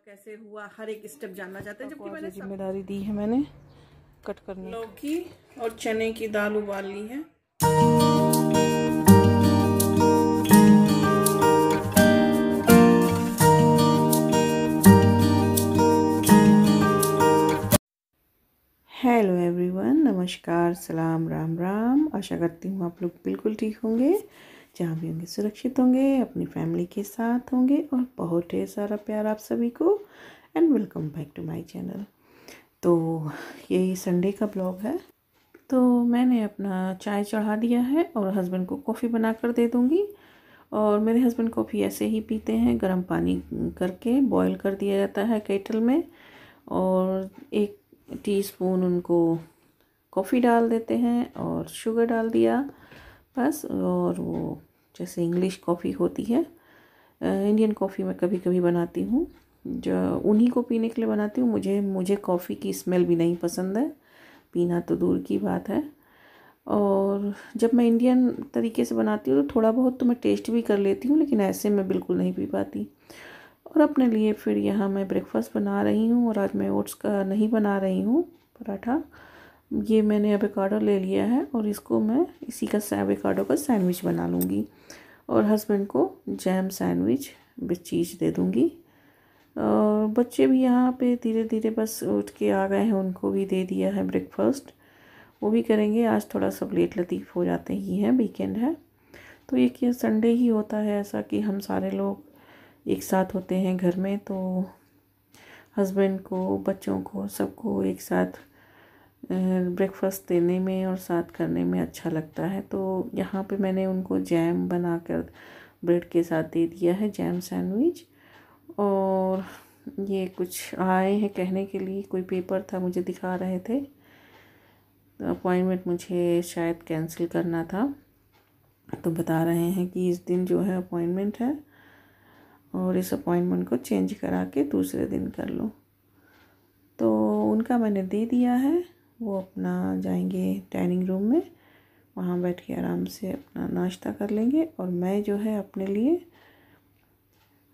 कैसे हुआ, हर एक स्टेप जानना चाहते हैं। जबकि मैंने जिम्मेदारी दी है मैंने कट करने। लौकी और चने की दाल उबाल ली है। हेलो एवरीवन, नमस्कार, सलाम, राम राम। आशा करती हूँ आप लोग बिल्कुल ठीक होंगे, जहाँ भी होंगे सुरक्षित होंगे, अपनी फैमिली के साथ होंगे और बहुत ढेर सारा प्यार आप सभी को। And welcome back to my channel. तो यही संडे का ब्लॉग है। तो मैंने अपना चाय चढ़ा दिया है और हस्बैंड को कॉफ़ी बना कर दे दूँगी। और मेरे हस्बैंड कॉफ़ी ऐसे ही पीते हैं, गर्म पानी करके बॉईल कर दिया जाता है केटल में, और 1 टीस्पून उनको कॉफ़ी डाल देते हैं और शुगर डाल दिया बस। और वो जैसे इंग्लिश कॉफ़ी होती है, इंडियन कॉफ़ी मैं कभी कभी बनाती हूँ, जो उन्हीं को पीने के लिए बनाती हूँ। मुझे कॉफ़ी की स्मेल भी नहीं पसंद है, पीना तो दूर की बात है। और जब मैं इंडियन तरीके से बनाती हूँ तो थोड़ा बहुत तो मैं टेस्ट भी कर लेती हूँ, लेकिन ऐसे मैं बिल्कुल नहीं पी पाती। और अपने लिए फिर यहाँ मैं ब्रेकफास्ट बना रही हूँ, और आज मैं ओट्स का नहीं बना रही हूँ पराठा। ये मैंने एवोकाडो ले लिया है और इसको मैं इसी का एवोकाडो का सैंडविच बना लूँगी, और हस्बैंड को जैम सैंडविच विद चीज़ दे दूँगी। और बच्चे भी यहाँ पे धीरे धीरे बस उठ के आ गए हैं, उनको भी दे दिया है ब्रेकफास्ट, वो भी करेंगे। आज थोड़ा सा लेट लतीफ़ हो जाते ही हैं, वीकेंड है तो एक ये संडे ही होता है ऐसा कि हम सारे लोग एक साथ होते हैं घर में। तो हस्बैंड को, बच्चों को, सबको एक साथ ब्रेकफास्ट देने में और साथ करने में अच्छा लगता है। तो यहाँ पे मैंने उनको जैम बनाकर ब्रेड के साथ दे दिया है, जैम सैंडविच। और ये कुछ आए हैं कहने के लिए, कोई पेपर था, मुझे दिखा रहे थे। अपॉइंटमेंट मुझे शायद कैंसिल करना था, तो बता रहे हैं कि इस दिन जो है अपॉइंटमेंट है और इस अपॉइंटमेंट को चेंज करा के दूसरे दिन कर लो। तो उनका मैंने दे दिया है, वो अपना जाएंगे डाइनिंग रूम में, वहाँ बैठ के आराम से अपना नाश्ता कर लेंगे। और मैं जो है अपने लिए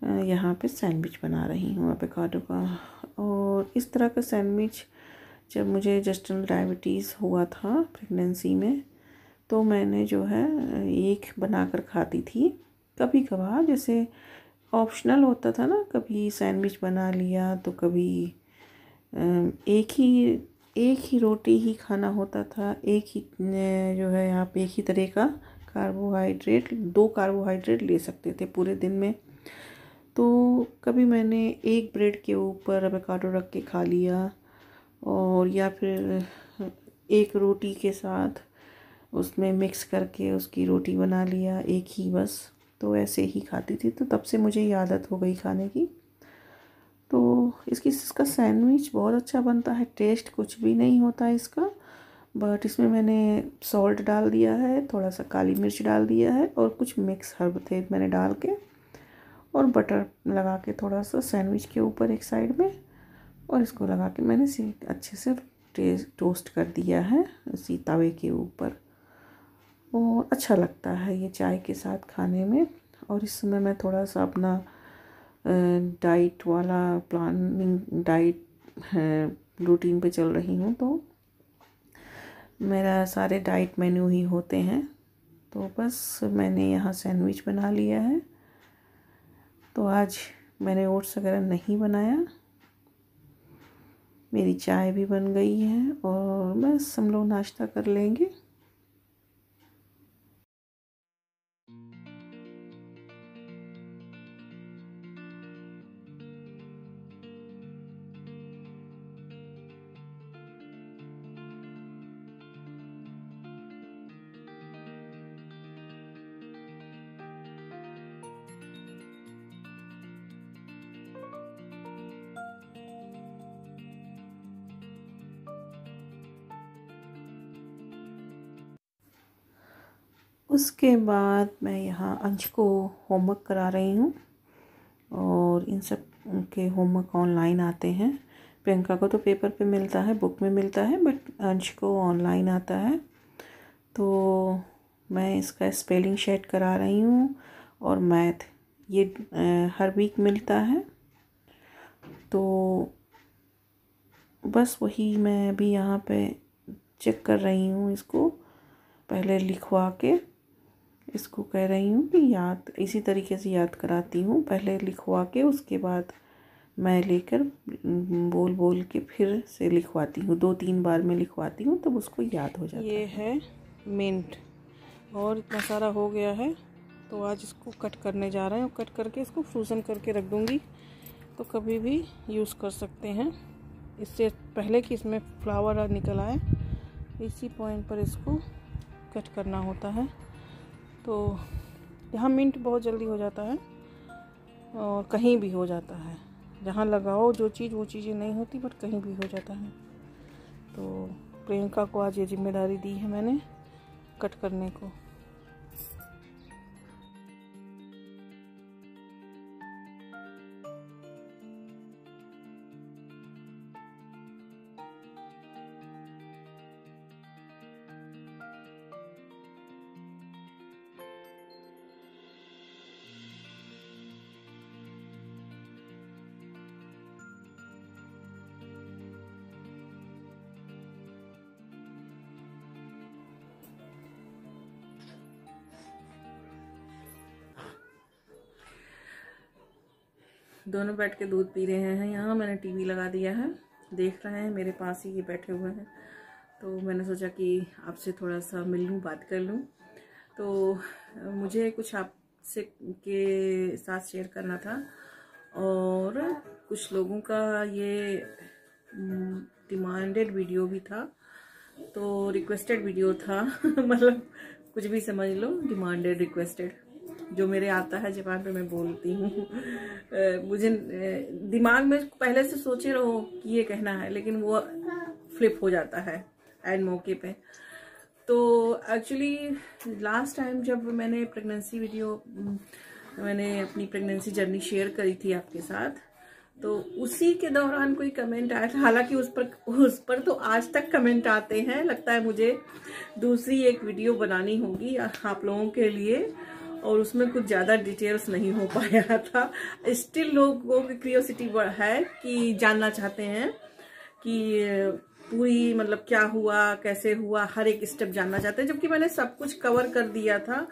यहाँ पे सैंडविच बना रही हूँ एवोकाडो का। और इस तरह का सैंडविच जब मुझे जेस्टेशनल डायबिटीज़ हुआ था प्रेगनेंसी में, तो मैंने जो है एक बनाकर खाती थी कभी कभार, जैसे ऑप्शनल होता था ना, कभी सैंडविच बना लिया तो कभी एक ही रोटी ही खाना होता था, एक ही जो है आप एक ही तरह का कार्बोहाइड्रेट, 2 कार्बोहाइड्रेट ले सकते थे पूरे दिन में। तो कभी मैंने एक ब्रेड के ऊपर एवोकाडो रख के खा लिया, और या फिर एक रोटी के साथ उसमें मिक्स करके उसकी रोटी बना लिया एक ही बस। तो ऐसे ही खाती थी, तो तब से मुझे ये आदत हो गई खाने की। तो इसका सैंडविच बहुत अच्छा बनता है, टेस्ट कुछ भी नहीं होता है इसका, बट इसमें मैंने सॉल्ट डाल दिया है, थोड़ा सा काली मिर्च डाल दिया है, और कुछ मिक्स हर्ब थे मैंने डाल के, और बटर लगा के थोड़ा सा सैंडविच के ऊपर एक साइड में, और इसको लगा के मैंने अच्छे से टोस्ट कर दिया है इसी तवे के ऊपर। और अच्छा लगता है ये चाय के साथ खाने में। और इस समय मैं थोड़ा सा अपना डाइट वाला प्लानिंग डाइट रूटीन पे चल रही हूँ, तो मेरा सारे डाइट मेन्यू ही होते हैं। तो बस मैंने यहाँ सैंडविच बना लिया है, तो आज मैंने ओट्स वगैरह नहीं बनाया, मेरी चाय भी बन गई है, और बस हम लोग नाश्ता कर लेंगे। उसके बाद मैं यहाँ अंश को होमवर्क करा रही हूँ, और इन सब के होमवर्क ऑनलाइन आते हैं। प्रियंका को तो पेपर पे मिलता है, बुक में मिलता है, बट अंश को ऑनलाइन आता है। तो मैं इसका स्पेलिंग शेट करा रही हूँ, और मैथ ये हर वीक मिलता है। तो बस वही मैं अभी यहाँ पे चेक कर रही हूँ, इसको पहले लिखवा के इसको कह रही हूँ कि याद इसी तरीके से याद कराती हूँ, पहले लिखवा के उसके बाद मैं लेकर बोल बोल के फिर से लिखवाती हूँ, 2-3 बार में लिखवाती हूँ तब उसको याद हो जाता है। ये है मिंट और इतना सारा हो गया है, तो आज इसको कट करने जा रहे हैं और कट करके इसको फ्रोज़न करके रख दूँगी, तो कभी भी यूज़ कर सकते हैं। इससे पहले कि इसमें फ्लावर निकल आए, इसी पॉइंट पर इसको कट करना होता है। तो यहाँ मिंट बहुत जल्दी हो जाता है और कहीं भी हो जाता है, जहाँ लगाओ जो चीज़ वो चीज़ें नहीं होती, बट कहीं भी हो जाता है। तो प्रियंका को आज ये जिम्मेदारी दी है मैंने कट करने को। दोनों बैठ के दूध पी रहे हैं। यहाँ मैंने टीवी लगा दिया है, देख रहे हैं, मेरे पास ही ये बैठे हुए हैं। तो मैंने सोचा कि आपसे थोड़ा सा मिल लूँ, बात कर लूँ। तो मुझे कुछ आपसे के साथ शेयर करना था और कुछ लोगों का ये डिमांडेड वीडियो भी था, तो रिक्वेस्टेड वीडियो था मतलब कुछ भी समझ लो, डिमांडेड रिक्वेस्टेड जो मेरे आता है जबान पे मैं बोलती हूँ। मुझे दिमाग में पहले से सोचे रहो कि ये कहना है, लेकिन वो फ्लिप हो जाता है एंड मौके पे। तो एक्चुअली लास्ट टाइम जब मैंने प्रेगनेंसी वीडियो, मैंने अपनी प्रेगनेंसी जर्नी शेयर करी थी आपके साथ, तो उसी के दौरान कोई कमेंट आया था। हालांकि उस पर तो आज तक कमेंट आते हैं। लगता है मुझे दूसरी एक वीडियो बनानी होगी आप लोगों के लिए, और उसमें कुछ ज़्यादा डिटेल्स नहीं हो पाया था। स्टिल लोगों की क्यूरियोसिटी है कि जानना चाहते हैं कि पूरी मतलब क्या हुआ, कैसे हुआ, हर एक स्टेप जानना चाहते हैं, जबकि मैंने सब कुछ कवर कर दिया था।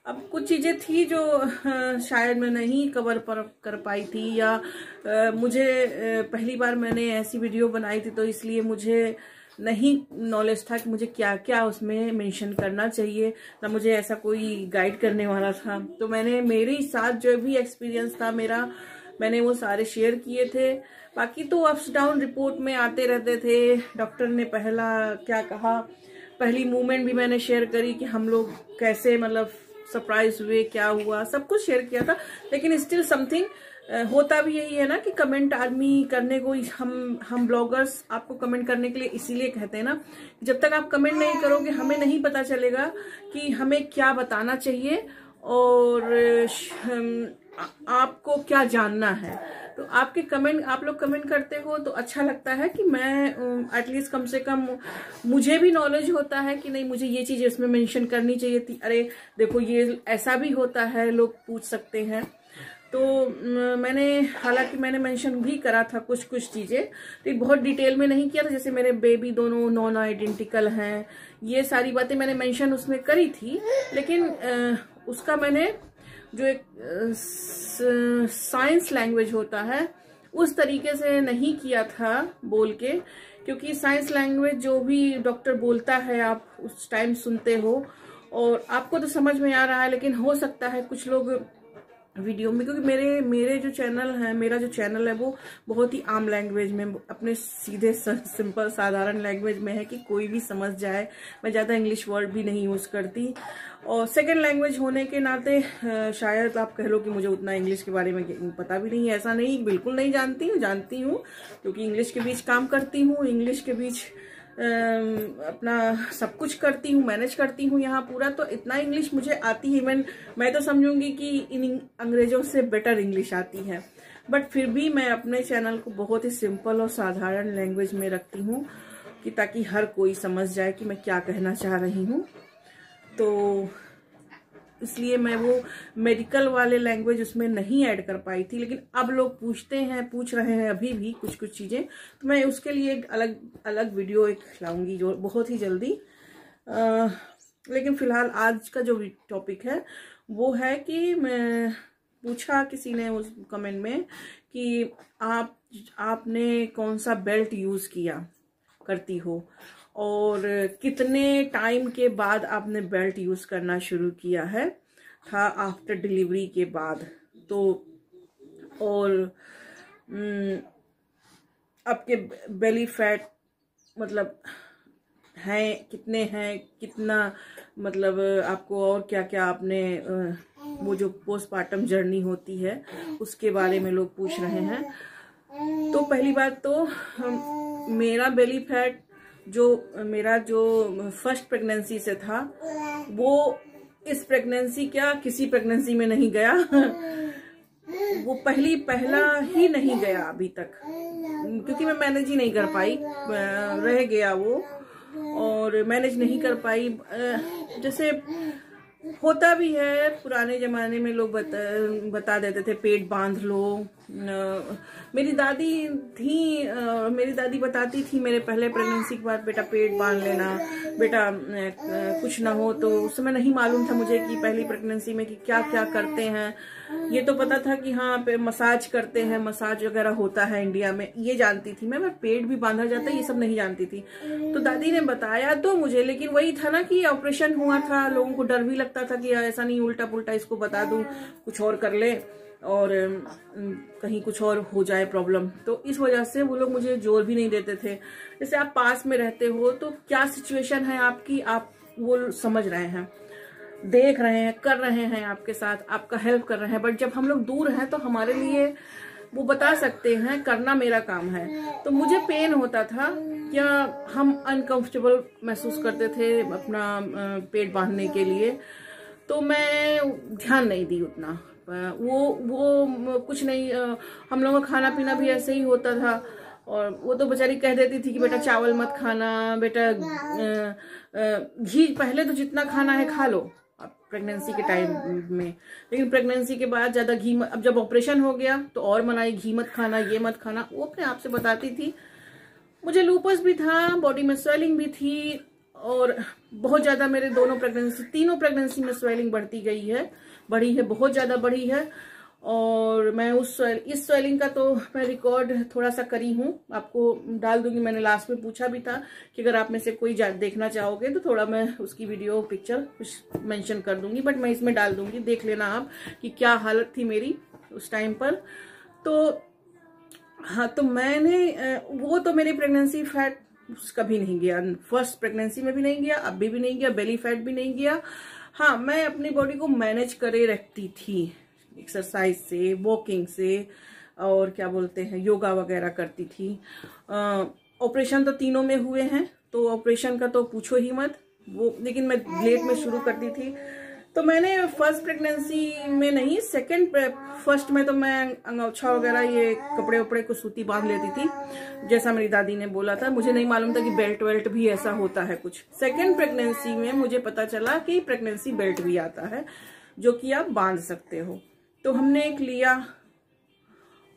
अब कुछ चीज़ें थी जो शायद मैं नहीं कवर कर पाई थी, या मुझे पहली बार मैंने ऐसी वीडियो बनाई थी, तो इसलिए मुझे नहीं नॉलेज था कि मुझे क्या क्या उसमें मेंशन करना चाहिए, ना मुझे ऐसा कोई गाइड करने वाला था। तो मैंने मेरे साथ जो भी एक्सपीरियंस था मेरा, मैंने वो सारे शेयर किए थे। बाकी तो अप्स डाउन रिपोर्ट में आते रहते थे। डॉक्टर ने पहला क्या कहा, पहली मूवमेंट भी मैंने शेयर करी कि हम लोग कैसे मतलब सरप्राइज हुए, क्या हुआ, सब कुछ शेयर किया था। लेकिन स्टिल समथिंग होता भी यही है ना कि कमेंट आदमी करने को, हम ब्लॉगर्स आपको कमेंट करने के लिए इसीलिए कहते हैं ना, जब तक आप कमेंट नहीं करोगे हमें नहीं पता चलेगा कि हमें क्या बताना चाहिए और आपको क्या जानना है। तो आपके कमेंट, आप लोग कमेंट करते हो तो अच्छा लगता है कि मैं एटलीस्ट कम से कम मुझे भी नॉलेज होता है कि नहीं मुझे ये चीज़ इसमें मेंशन करनी चाहिए थी, अरे देखो ये ऐसा भी होता है, लोग पूछ सकते हैं। तो मैंने, हालांकि मैंने मेंशन भी करा था कुछ कुछ चीज़ें, तो बहुत डिटेल में नहीं किया था। जैसे मेरे बेबी दोनों नॉन आइडेंटिकल हैं, ये सारी बातें मैंने मेंशन उसमें करी थी, लेकिन उसका मैंने जो एक साइंस लैंग्वेज होता है उस तरीके से नहीं किया था बोल के, क्योंकि साइंस लैंग्वेज जो भी डॉक्टर बोलता है आप उस टाइम सुनते हो और आपको तो समझ में आ रहा है, लेकिन हो सकता है कुछ लोग वीडियो में, क्योंकि मेरे जो चैनल है, मेरा जो चैनल है वो बहुत ही आम लैंग्वेज में, अपने सीधे सिंपल साधारण लैंग्वेज में है कि कोई भी समझ जाए। मैं ज़्यादा इंग्लिश वर्ड भी नहीं यूज़ करती, और सेकंड लैंग्वेज होने के नाते शायद आप कह लो कि मुझे उतना इंग्लिश के बारे में पता भी नहीं है। ऐसा नहीं, बिल्कुल नहीं जानती हूँ क्योंकि इंग्लिश के बीच काम करती हूँ, इंग्लिश के बीच अपना सब कुछ करती हूँ, मैनेज करती हूँ यहाँ पूरा। तो इतना इंग्लिश मुझे आती है, मैं तो समझूंगी कि इन अंग्रेजों से बेटर इंग्लिश आती है। बट फिर भी मैं अपने चैनल को बहुत ही सिंपल और साधारण लैंग्वेज में रखती हूँ कि ताकि हर कोई समझ जाए कि मैं क्या कहना चाह रही हूँ। तो इसलिए मैं वो मेडिकल वाले लैंग्वेज उसमें नहीं ऐड कर पाई थी। लेकिन अब लोग पूछ रहे हैं अभी भी कुछ कुछ चीज़ें, तो मैं उसके लिए एक अलग वीडियो एक लाऊंगी जो बहुत ही जल्दी। लेकिन फिलहाल आज का जो टॉपिक है वो है कि मैं पूछा किसी ने उस कमेंट में कि आपने कौन सा बेल्ट यूज़ करती हो और कितने टाइम के बाद आपने बेल्ट यूज़ करना शुरू किया था आफ्टर डिलीवरी के बाद। तो और आपके बेली फैट मतलब कितने हैं, कितना मतलब आपको और क्या क्या आपने वो जो पोस्टमार्टम जर्नी होती है उसके बारे में लोग पूछ रहे हैं। तो पहली बात तो मेरा बेली फैट मेरा जो फर्स्ट प्रेगनेंसी से था वो इस प्रेगनेंसी किसी प्रेगनेंसी में नहीं गया। वो पहला ही नहीं गया अभी तक, क्योंकि मैं मैनेज ही नहीं कर पाई, रह गया वो और मैनेज नहीं कर पाई। जैसे होता भी है, पुराने जमाने में लोग बता देते थे पेट बांध लो। मेरी दादी बताती थी मेरे पहले प्रेगनेंसी के बाद बेटा पेट बांध लेना, बेटा कुछ ना हो। तो उस समय नहीं मालूम था मुझे कि पहली प्रेगनेंसी में कि क्या क्या करते हैं। ये तो पता था कि हाँ पे मसाज करते हैं, मसाज वगैरह होता है इंडिया में, ये जानती थी मैं पेट भी बांधा जाता है ये सब नहीं जानती थी। तो दादी ने बताया तो मुझे, लेकिन वही था ना कि ऑपरेशन हुआ था, लोगों को डर भी लगता था कि ऐसा नहीं उल्टा पुल्टा इसको बता दूं, कुछ और कर ले और कहीं कुछ और हो जाए प्रॉब्लम। तो इस वजह से वो लोग मुझे जोर भी नहीं देते थे। जैसे आप पास में रहते हो तो क्या सिचुएशन है आपकी, आप वो समझ रहे हैं, देख रहे हैं, कर रहे हैं, आपके साथ आपका हेल्प कर रहे हैं। बट जब हम लोग दूर हैं तो हमारे लिए वो बता सकते हैं, करना मेरा काम है। तो मुझे पेन होता था, क्या हम अनकंफर्टेबल महसूस करते थे अपना पेट बांधने के लिए, तो मैं ध्यान नहीं दी उतना। वो कुछ नहीं, हम लोगों का खाना पीना भी ऐसे ही होता था। और वो तो बेचारी कह देती थी कि बेटा चावल मत खाना, बेटा घी पहले तो जितना खाना है खा लो प्रेगनेंसी के टाइम में, लेकिन प्रेगनेंसी के बाद ज्यादा घी अब जब ऑपरेशन हो गया तो और मनाई, घी मत खाना, ये मत खाना। वो अपने आप से बताती थी। मुझे लूपस भी था, बॉडी में स्वेलिंग भी थी और बहुत ज्यादा मेरे तीनों प्रेगनेंसी में स्वेलिंग बढ़ी है, बहुत ज्यादा बढ़ी है। और मैं इस स्वेलिंग का तो मैं रिकॉर्ड थोड़ा सा करी हूँ, आपको डाल दूंगी। मैंने लास्ट में पूछा भी था कि अगर आप में से कोई देखना चाहोगे तो थोड़ा मैं उसकी वीडियो पिक्चर कुछ मेंशन कर दूंगी, बट मैं इसमें डाल दूंगी, देख लेना आप कि क्या हालत थी मेरी उस टाइम पर। तो हाँ, तो मैंने वो तो मेरी प्रेगनेंसी फैट कभी नहीं गया, फर्स्ट प्रेगनेंसी में भी नहीं गया, अभी भी नहीं गया, बेली फैट भी नहीं गया। हाँ, मैं अपनी बॉडी को मैनेज करे रखती थी, एक्सरसाइज से, वॉकिंग से, और क्या बोलते हैं योगा वगैरह करती थी। ऑपरेशन तो तीनों में हुए हैं, तो ऑपरेशन का तो पूछो ही मत वो, लेकिन मैं लेट में शुरू करती थी। तो मैंने फर्स्ट प्रेगनेंसी में नहीं, फर्स्ट में तो मैं अंगोछा वगैरह ये कपड़े वपड़े को सूती बांध लेती थी, जैसा मेरी दादी ने बोला था। मुझे नहीं मालूम था कि बेल्ट वेल्ट भी ऐसा होता है कुछ। सेकेंड प्रेगनेंसी में मुझे पता चला कि प्रेगनेंसी बेल्ट भी आता है जो कि आप बांध सकते हो। तो हमने एक लिया,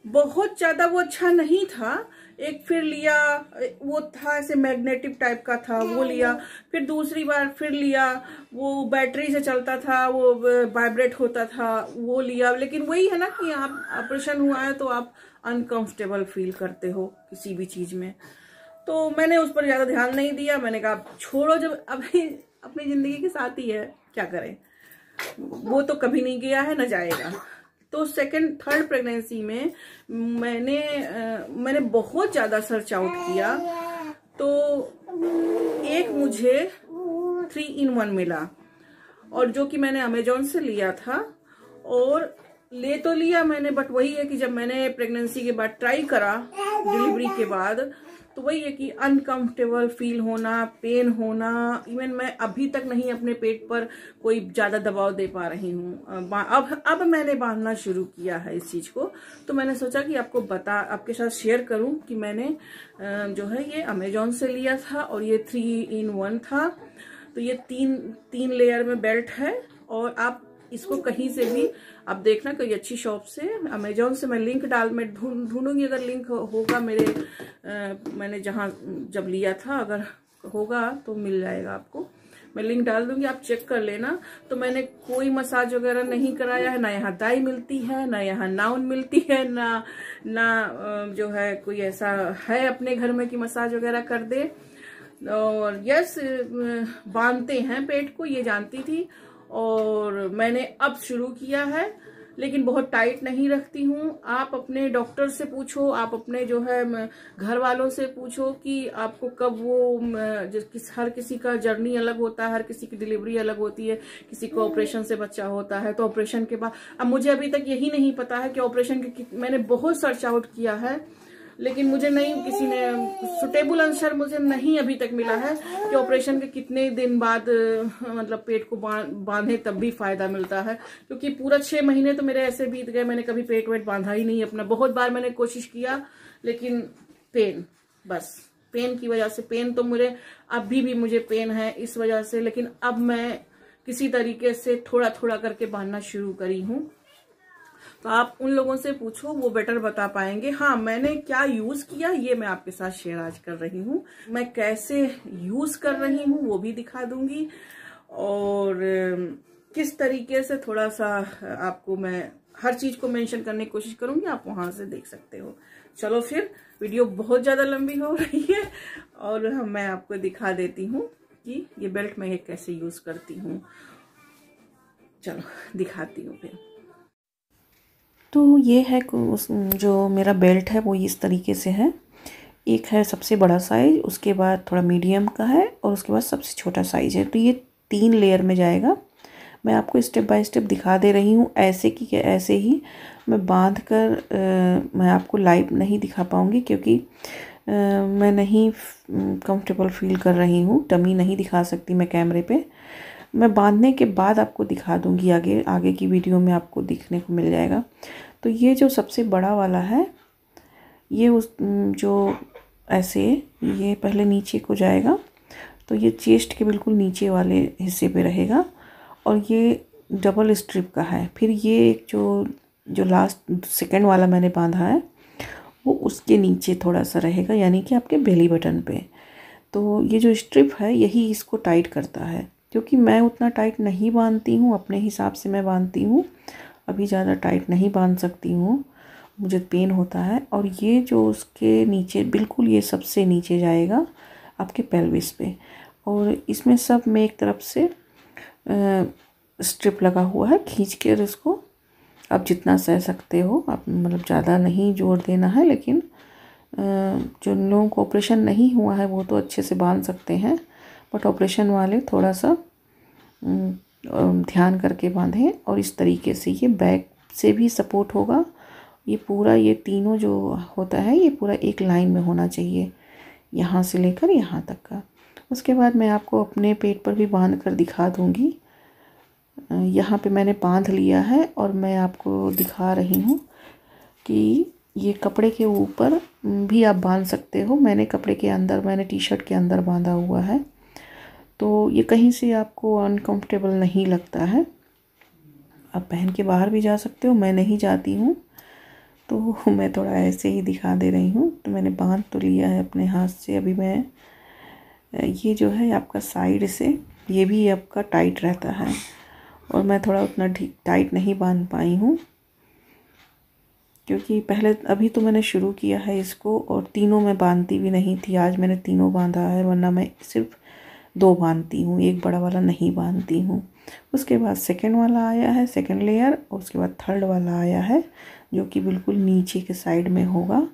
बहुत ज्यादा वो अच्छा नहीं था। एक फिर लिया, वो था ऐसे मैग्नेटिक टाइप का था, वो लिया। फिर दूसरी बार फिर लिया, वो बैटरी से चलता था, वो वाइब्रेट होता था, वो लिया। लेकिन वही है ना कि आप ऑपरेशन हुआ है तो आप अनकंफर्टेबल फील करते हो किसी भी चीज में। तो मैंने उस पर ज्यादा ध्यान नहीं दिया। मैंने कहा छोड़ो, जब अभी अपनी जिंदगी के साथ ही है, क्या करें, वो तो कभी नहीं गया है, न जाएगा। तो थर्ड प्रेगनेंसी में मैंने बहुत ज्यादा सर्च आउट किया। तो एक मुझे 3-in-1 मिला, और जो कि मैंने अमेजोन से लिया था। और ले तो लिया मैंने, बट वही है कि जब मैंने प्रेगनेंसी के बाद ट्राई करा डिलीवरी के बाद, तो वही है कि अनकंफर्टेबल फील होना, पेन होना। इवन मैं अभी तक नहीं अपने पेट पर कोई ज्यादा दबाव दे पा रही हूँ। अब मैंने बांधना शुरू किया है इस चीज को। तो मैंने सोचा कि आपके साथ शेयर करूं कि मैंने जो है ये अमेजोन से लिया था, और ये 3-in-1 था। तो ये तीन लेयर में बेल्ट है, और आप इसको कहीं से भी आप देखना, कोई अच्छी शॉप से, अमेजोन से मैं लिंक मैं ढूंढूंगी, अगर लिंक होगा मेरे मैंने जहाँ जब लिया था, अगर होगा तो मिल जाएगा आपको, मैं लिंक डाल दूंगी, आप चेक कर लेना। तो मैंने कोई मसाज वगैरह नहीं कराया है, ना यहाँ दाई मिलती है, ना यहाँ नाउन मिलती है, ना जो है कोई ऐसा है अपने घर में कि मसाज वगैरह कर दे। और यस, बांधते हैं पेट को, ये जानती थी, और मैंने अब शुरू किया है, लेकिन बहुत टाइट नहीं रखती हूँ। आप अपने डॉक्टर से पूछो, आप अपने जो है घर वालों से पूछो कि आपको कब वो हर किसी का जर्नी अलग होता है, हर किसी की डिलीवरी अलग होती है, किसी को ऑपरेशन से बच्चा होता है तो ऑपरेशन के बाद, अब मुझे अभी तक यही नहीं पता है कि ऑपरेशन के, मैंने बहुत सर्च आउट किया है, लेकिन मुझे नहीं, किसी ने सुटेबल आंसर मुझे नहीं अभी तक मिला है कि ऑपरेशन के कितने दिन बाद मतलब पेट को बांधे तब भी फायदा मिलता है, क्योंकि पूरा 6 महीने तो मेरे ऐसे बीत गए, मैंने कभी पेट वेट बांधा ही नहीं अपना। बहुत बार मैंने कोशिश किया, लेकिन पेन, बस पेन की वजह से, पेन तो मुझे अभी भी मुझे पेन है इस वजह से, लेकिन अब मैं किसी तरीके से थोड़ा थोड़ा करके बांधना शुरू करी हूँ। तो आप उन लोगों से पूछो, वो बेटर बता पाएंगे। हाँ, मैंने क्या यूज किया ये मैं आपके साथ शेयर आज कर रही हूँ, मैं कैसे यूज कर रही हूँ वो भी दिखा दूंगी, और किस तरीके से थोड़ा सा आपको मैं हर चीज को मेंशन करने की कोशिश करूंगी, आप वहां से देख सकते हो। चलो फिर, वीडियो बहुत ज्यादा लंबी हो रही है, और मैं आपको दिखा देती हूँ कि ये बेल्ट मैं कैसे यूज करती हूँ। चलो दिखाती हूँ फिर। तो ये है जो मेरा बेल्ट है वो इस तरीके से है। एक है सबसे बड़ा साइज, उसके बाद थोड़ा मीडियम का है, और उसके बाद सबसे छोटा साइज है। तो ये 3 लेयर में जाएगा। मैं आपको स्टेप बाय स्टेप दिखा दे रही हूँ, ऐसे कि ऐसे ही मैं बांध कर मैं आपको लाइव नहीं दिखा पाऊँगी, क्योंकि मैं नहीं कंफर्टेबल फील कर रही हूँ, डमी नहीं दिखा सकती मैं कैमरे पे। मैं बांधने के बाद आपको दिखा दूंगी, आगे की वीडियो में आपको दिखने को मिल जाएगा। तो ये जो सबसे बड़ा वाला है, ये जो ऐसे ये पहले नीचे को जाएगा, तो ये चेस्ट के बिल्कुल नीचे वाले हिस्से पे रहेगा, और ये डबल स्ट्रिप का है। फिर ये एक जो लास्ट सेकंड वाला मैंने बांधा है वो उसके नीचे थोड़ा सा रहेगा, यानी कि आपके बेली बटन पे। तो ये जो स्ट्रिप है यही इसको टाइट करता है, क्योंकि मैं उतना टाइट नहीं बांधती हूँ, अपने हिसाब से मैं बांधती हूँ, अभी ज़्यादा टाइट नहीं बांध सकती हूँ, मुझे पेन होता है। और ये जो उसके नीचे बिल्कुल ये सबसे नीचे जाएगा आपके पेल्विस पे, और इसमें सब में एक तरफ से स्ट्रिप लगा हुआ है, खींच कर इसको आप जितना सह सकते हो, आप मतलब ज़्यादा नहीं जोर देना है, लेकिन जो लोगों को ऑपरेशन नहीं हुआ है वो तो अच्छे से बांध सकते हैं, बट ऑपरेशन वाले थोड़ा सा ध्यान करके बांधें। और इस तरीके से ये बैक से भी सपोर्ट होगा, ये पूरा ये तीनों जो होता है ये पूरा एक लाइन में होना चाहिए, यहाँ से लेकर यहाँ तक का। उसके बाद मैं आपको अपने पेट पर भी बांध कर दिखा दूँगी। यहाँ पे मैंने बांध लिया है, और मैं आपको दिखा रही हूँ कि ये कपड़े के ऊपर भी आप बांध सकते हो। मैंने कपड़े के अंदर, मैंने टी शर्ट के अंदर बांधा हुआ है, तो ये कहीं से आपको अनकंफर्टेबल नहीं लगता है, आप पहन के बाहर भी जा सकते हो। मैं नहीं जाती हूँ, तो मैं थोड़ा ऐसे ही दिखा दे रही हूँ। तो मैंने बांध तो लिया है अपने हाथ से। अभी मैं ये जो है आपका साइड से, ये भी आपका टाइट रहता है, और मैं थोड़ा उतना टाइट नहीं बांध पाई हूँ, क्योंकि पहले अभी तो मैंने शुरू किया है इसको, और तीनों मैं बांधती भी नहीं थी। आज मैंने तीनों बांधा है, वरना मैं सिर्फ 2 बांधती हूँ, एक बड़ा वाला नहीं बांधती हूँ। उसके बाद सेकंड वाला आया है, सेकंड लेयर, और उसके बाद थर्ड वाला आया है जो कि बिल्कुल नीचे के साइड में होगा।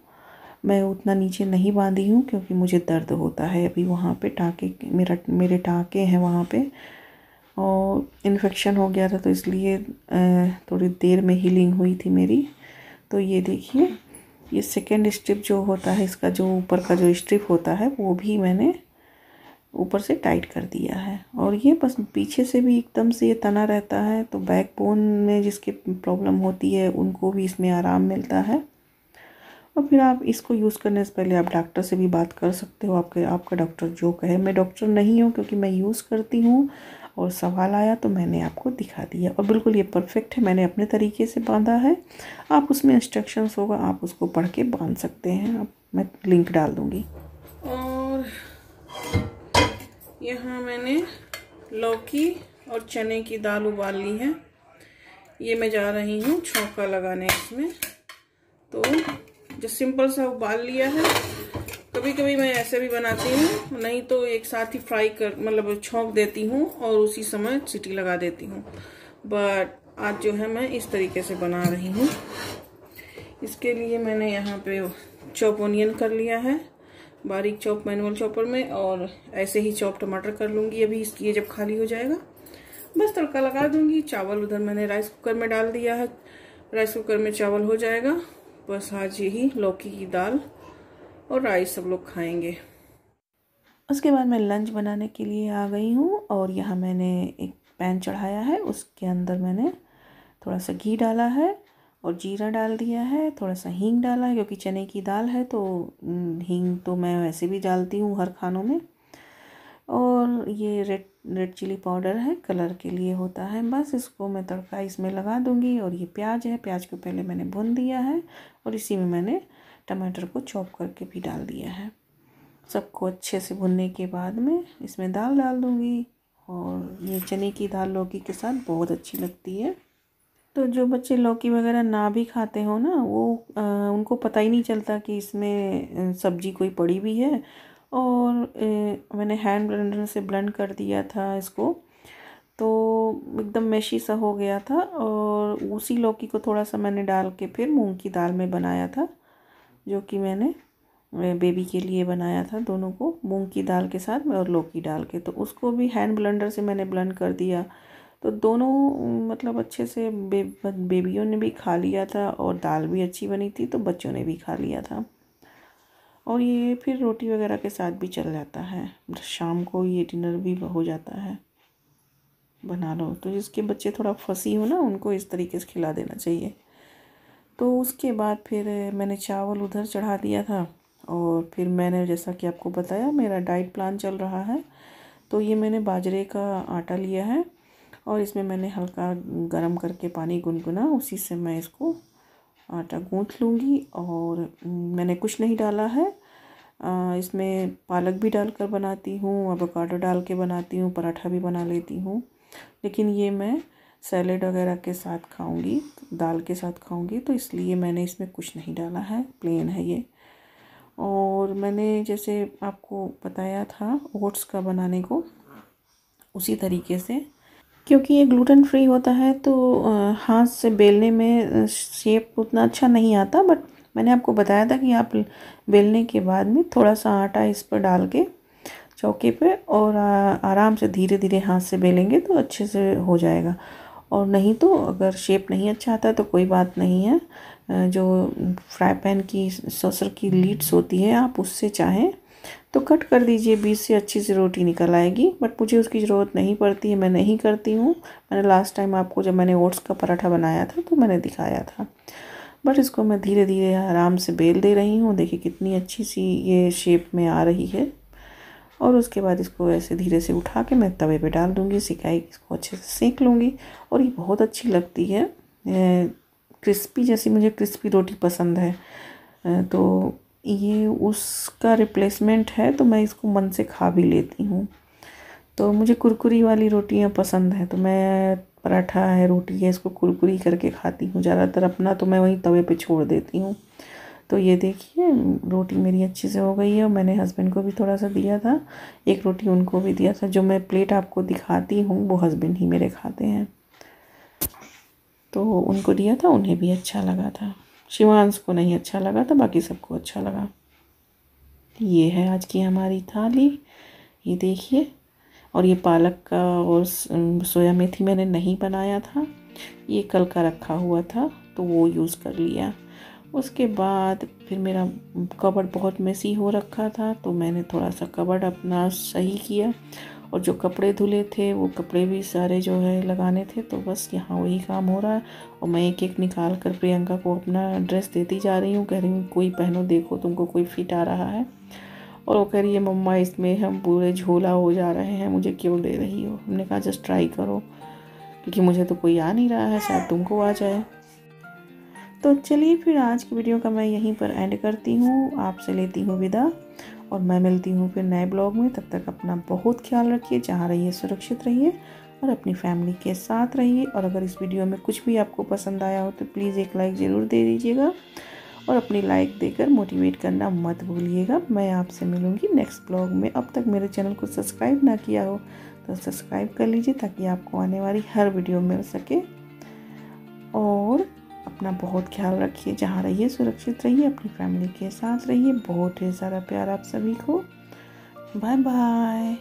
मैं उतना नीचे नहीं बांधी हूँ क्योंकि मुझे दर्द होता है अभी वहाँ पे, टाँके मेरे टाँके हैं वहाँ पे, और इन्फेक्शन हो गया था, तो इसलिए थोड़ी देर में हीलिंग हुई थी मेरी। तो ये देखिए, ये सेकंड स्ट्रिप जो होता है, इसका जो ऊपर का जो स्ट्रिप होता है वो भी मैंने ऊपर से टाइट कर दिया है। और ये बस पीछे से भी एकदम से ये तना रहता है, तो बैक बोन में जिसकी प्रॉब्लम होती है उनको भी इसमें आराम मिलता है। और फिर आप इसको यूज़ करने से पहले आप डॉक्टर से भी बात कर सकते हो, आपका डॉक्टर जो कहे। मैं डॉक्टर नहीं हूँ क्योंकि मैं यूज़ करती हूँ और सवाल आया तो मैंने आपको दिखा दिया। और बिल्कुल ये परफेक्ट है, मैंने अपने तरीके से बांधा है। आप उसमें इंस्ट्रक्शंस होगा, आप उसको पढ़ के बांध सकते हैं। आप मैं लिंक डाल दूँगी। और यहाँ मैंने लौकी और चने की दाल उबाल ली है। ये मैं जा रही हूँ छौंका लगाने इसमें। तो जो सिंपल सा उबाल लिया है, कभी कभी मैं ऐसे भी बनाती हूँ, नहीं तो एक साथ ही फ्राई कर मतलब छौंक देती हूँ और उसी समय सीटी लगा देती हूँ। बट आज जो है मैं इस तरीके से बना रही हूँ। इसके लिए मैंने यहाँ पे चॉप ऑनियन कर लिया है, बारीक चॉप मैनुअल चॉपर में, और ऐसे ही चॉप टमाटर कर लूँगी अभी। ये जब खाली हो जाएगा बस तड़का लगा दूँगी। चावल उधर मैंने राइस कुकर में डाल दिया है, राइस कुकर में चावल हो जाएगा। बस आज यही लौकी की दाल और राइस सब लोग खाएंगे। उसके बाद मैं लंच बनाने के लिए आ गई हूँ और यहाँ मैंने एक पैन चढ़ाया है। उसके अंदर मैंने थोड़ा सा घी डाला है और जीरा डाल दिया है, थोड़ा सा हींग डाला है क्योंकि चने की दाल है तो हींग तो मैं वैसे भी डालती हूँ हर खानों में। और ये रेड चिली पाउडर है, कलर के लिए होता है। बस इसको मैं तड़का इसमें लगा दूँगी। और ये प्याज है, प्याज को पहले मैंने भून दिया है और इसी में मैंने टमाटर को चॉप करके भी डाल दिया है। सबको अच्छे से भुनने के बाद में इसमें दाल डाल दूँगी। और ये चने की दाल लौकी के साथ बहुत अच्छी लगती है। तो जो बच्चे लौकी वगैरह ना भी खाते हो ना, वो उनको पता ही नहीं चलता कि इसमें सब्जी कोई पड़ी भी है। और मैंने हैंड ब्लेंडर से ब्लेंड कर दिया था इसको, तो एकदम मेशी सा हो गया था। और उसी लौकी को थोड़ा सा मैंने डाल के फिर मूंग की दाल में बनाया था, जो कि मैंने बेबी के लिए बनाया था, दोनों को मूंग की दाल के साथ में और लौकी डाल के। तो उसको भी हैंड ब्लेंडर से मैंने ब्लेंड कर दिया। तो दोनों मतलब अच्छे से बेबियों ने भी खा लिया था और दाल भी अच्छी बनी थी तो बच्चों ने भी खा लिया था। और ये फिर रोटी वगैरह के साथ भी चल जाता है, शाम को ये डिनर भी हो जाता है, बना लो। तो जिसके बच्चे थोड़ा फसी हो ना, उनको इस तरीके से खिला देना चाहिए। तो उसके बाद फिर मैंने चावल उधर चढ़ा दिया था। और फिर मैंने जैसा कि आपको बताया मेरा डाइट प्लान चल रहा है, तो ये मैंने बाजरे का आटा लिया है और इसमें मैंने हल्का गरम करके पानी गुनगुना, उसी से मैं इसको आटा गूँथ लूँगी। और मैंने कुछ नहीं डाला है, इसमें पालक भी डालकर बनाती हूँ, एवोकाडो डाल के बनाती हूँ, पराठा भी बना लेती हूँ। लेकिन ये मैं सैलेड वगैरह के साथ खाऊंगी, दाल के साथ खाऊंगी, तो इसलिए मैंने इसमें कुछ नहीं डाला है, प्लेन है ये। और मैंने जैसे आपको बताया था ओट्स का बनाने को, उसी तरीके से, क्योंकि ये ग्लूटेन फ्री होता है तो हाथ से बेलने में शेप उतना अच्छा नहीं आता। बट मैंने आपको बताया था कि आप बेलने के बाद में थोड़ा सा आटा इस पर डाल के चौके पे और आराम से धीरे धीरे हाथ से बेलेंगे तो अच्छे से हो जाएगा। और नहीं तो अगर शेप नहीं अच्छा आता तो कोई बात नहीं है, जो फ्राई पैन की सॉसर की लीड्स होती है आप उससे चाहें तो कट कर दीजिए, बीच से अच्छी सी रोटी निकल आएगी। बट मुझे उसकी ज़रूरत नहीं पड़ती है, मैं नहीं करती हूँ। मैंने लास्ट टाइम आपको जब मैंने ओट्स का पराठा बनाया था तो मैंने दिखाया था। बट इसको मैं धीरे धीरे आराम से बेल दे रही हूँ। देखिए कितनी अच्छी सी ये शेप में आ रही है। और उसके बाद इसको ऐसे धीरे से उठा के मैं तवे पे डाल दूँगी, सिकाई इसको अच्छे से सेक लूँगी। और ये बहुत अच्छी लगती है, क्रिस्पी, जैसी मुझे क्रिस्पी रोटी पसंद है। तो ये उसका रिप्लेसमेंट है, तो मैं इसको मन से खा भी लेती हूँ। तो मुझे कुरकुरी वाली रोटियाँ पसंद है, तो मैं पराठा है रोटी है इसको कुरकुरी करके खाती हूँ ज़्यादातर। अपना तो मैं वहीं तवे पे छोड़ देती हूँ। तो ये देखिए रोटी मेरी अच्छी से हो गई है। और मैंने हस्बैंड को भी थोड़ा सा दिया था, एक रोटी उनको भी दिया था। जो मैं प्लेट आपको दिखाती हूँ वो हस्बैंड ही मेरे खाते हैं, तो उनको दिया था, उन्हें भी अच्छा लगा था। शिवांश को नहीं अच्छा लगा था, बाकी सबको अच्छा लगा। ये है आज की हमारी थाली, ये देखिए। और ये पालक का और सोया मेथी मैंने नहीं बनाया था, ये कल का रखा हुआ था तो वो यूज़ कर लिया। उसके बाद फिर मेरा कबर्ड बहुत मेसी हो रखा था, तो मैंने थोड़ा सा कबर्ड अपना सही किया। और जो कपड़े धुले थे वो कपड़े भी सारे जो है लगाने थे, तो बस यहाँ वही काम हो रहा है। और मैं एक एक निकाल कर प्रियंका को अपना ड्रेस देती जा रही हूँ, कह रही हूँ कोई पहनो, देखो तुमको कोई फिट आ रहा है। और वो कह रही है मम्मा इसमें हम पूरे झोला हो जा रहे हैं, मुझे क्यों दे रही हो। हमने कहा जस्ट ट्राई करो, क्योंकि मुझे तो कोई आ नहीं रहा है, शायद तुमको आ जाए। तो चलिए फिर आज की वीडियो का मैं यहीं पर एंड करती हूँ, आपसे लेती हूँ विदा और मैं मिलती हूँ फिर नए ब्लॉग में। तब तक अपना बहुत ख्याल रखिए, जहाँ रहिए सुरक्षित रहिए और अपनी फैमिली के साथ रहिए। और अगर इस वीडियो में कुछ भी आपको पसंद आया हो तो प्लीज़ एक लाइक ज़रूर दे दीजिएगा और अपनी लाइक देकर मोटिवेट करना मत भूलिएगा। मैं आपसे मिलूँगी नेक्स्ट ब्लॉग में। अब तक मेरे चैनल को सब्सक्राइब ना किया हो तो सब्सक्राइब कर लीजिए, ताकि आपको आने वाली हर वीडियो मिल सके। और अपना बहुत ख्याल रखिए, जहाँ रहिए सुरक्षित रहिए, अपनी फैमिली के साथ रहिए। बहुत ढेर सारा प्यार आप सभी को। Bye bye.